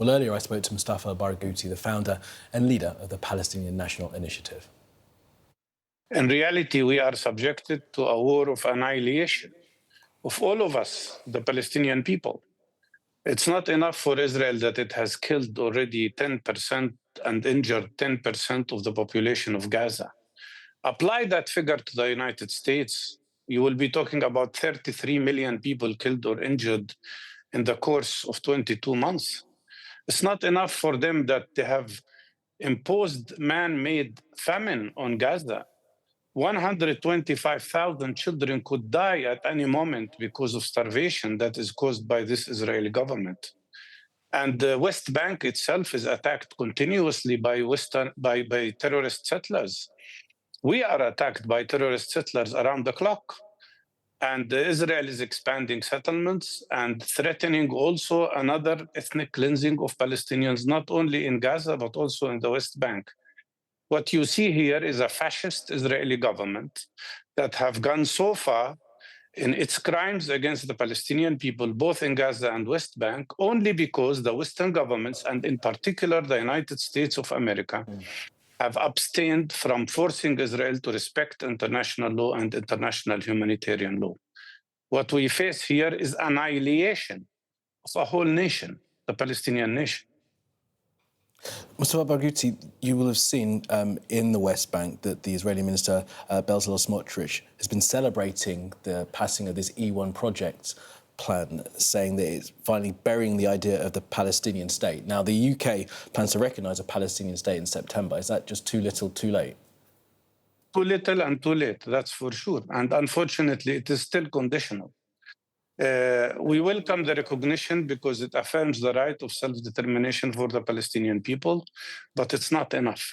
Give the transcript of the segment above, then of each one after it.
Well, earlier I spoke to Mustafa Barghouti, the founder and leader of the Palestinian National Initiative. In reality, we are subjected to a war of annihilation of all of us, the Palestinian people. It's not enough for Israel that it has killed already 10% and injured 10% of the population of Gaza. Apply that figure to the United States, you will be talking about 33 million people killed or injured in the course of 22 months. It's not enough for them that they have imposed man-made famine on Gaza. 125,000 children could die at any moment because of starvation that is caused by this Israeli government. And the West Bank itself is attacked continuously by terrorist settlers. We are attacked by terrorist settlers around the clock. And Israel is expanding settlements and threatening also another ethnic cleansing of Palestinians, not only in Gaza, but also in the West Bank. What you see here is a fascist Israeli government that have gone so far in its crimes against the Palestinian people, both in Gaza and West Bank, only because the Western governments, and in particular the United States of America, have abstained from forcing Israel to respect international law and international humanitarian law. What we face here is annihilation of a whole nation, the Palestinian nation. Mustafa Barghouti, you will have seen in the West Bank that the Israeli Minister Bezalel Smotrich has been celebrating the passing of this E1 project plan, saying that it's finally burying the idea of the Palestinian state. Now, the UK plans to recognise a Palestinian state in September. Is that just too little, too late? Too little and too late, that's for sure. And unfortunately, it is still conditional. We welcome the recognition because it affirms the right of self-determination for the Palestinian people, but it's not enough.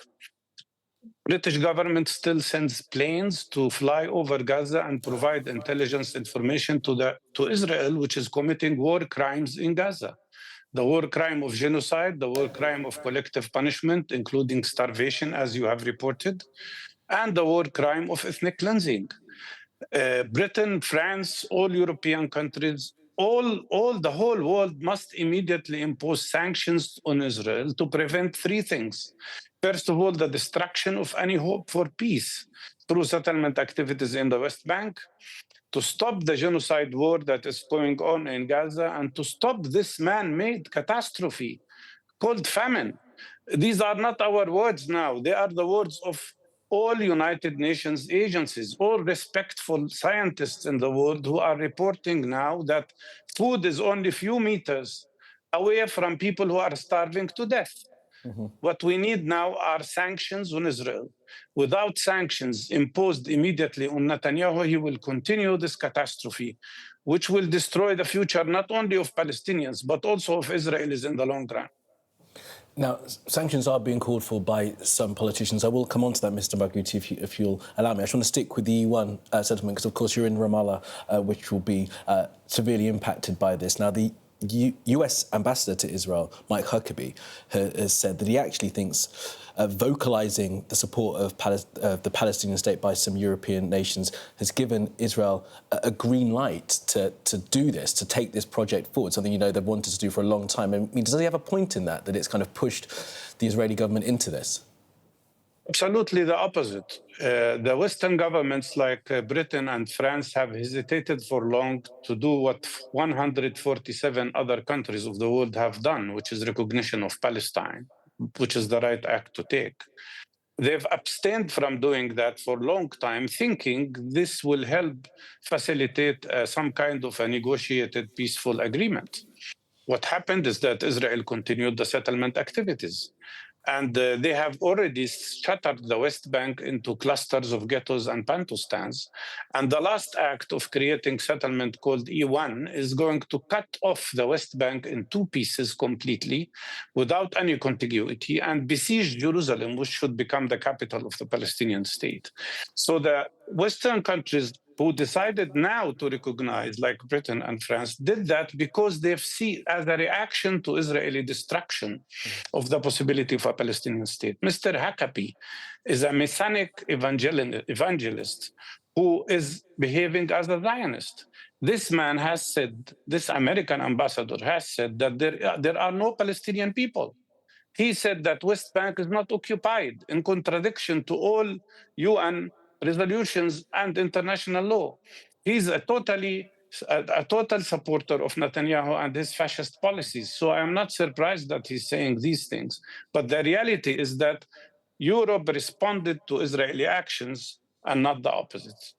British government still sends planes to fly over Gaza and provide intelligence information to Israel, which is committing war crimes in Gaza. The war crime of genocide, the war crime of collective punishment, including starvation, as you have reported, and the war crime of ethnic cleansing. Britain, France, all European countries, the whole world must immediately impose sanctions on Israel to prevent three things. First of all, the destruction of any hope for peace through settlement activities in the West Bank, to stop the genocide war that is going on in Gaza, and to stop this man-made catastrophe called famine. These are not our words now. They are the words of all United Nations agencies, all respectful scientists in the world who are reporting now that food is only a few meters away from people who are starving to death. What we need now are sanctions on Israel. Without sanctions imposed immediately on Netanyahu, he will continue this catastrophe, which will destroy the future not only of Palestinians, but also of Israelis in the long run. Now, sanctions are being called for by some politicians. I will come on to that, Mr. Barghouti, if you'll allow me. I just want to stick with the E1 settlement, because, of course, you're in Ramallah, which will be severely impacted by this. Now, the US ambassador to Israel, Mike Huckabee, has said that he actually thinks vocalising the support of the Palestinian state by some European nations has given Israel a green light to do this, to take this project forward, something they've wanted to do for a long time. I mean, does he have a point in that it's kind of pushed the Israeli government into this? Absolutely the opposite. The Western governments like Britain and France have hesitated for long to do what 147 other countries of the world have done, which is recognition of Palestine, which is the right act to take. They've abstained from doing that for a long time, thinking this will help facilitate some kind of a negotiated peaceful agreement. What happened is that Israel continued the settlement activities. And they have already shattered the West Bank into clusters of ghettos and Bantustans. And the last act of creating settlement called E1 is going to cut off the West Bank in two pieces completely without any contiguity and besiege Jerusalem, which should become the capital of the Palestinian state. So the Western countries who decided now to recognize, like Britain and France, did that because they've seen as a reaction to Israeli destruction of the possibility of a Palestinian state. Mr. Huckabee is a Messianic evangelist who is behaving as a Zionist. This man has said, this American ambassador has said that there are no Palestinian people. He said that West Bank is not occupied, in contradiction to all UN resolutions and international law. He's a total supporter of Netanyahu and his fascist policies. So I am not surprised that he's saying these things. But the reality is that Europe responded to Israeli actions and not the opposite.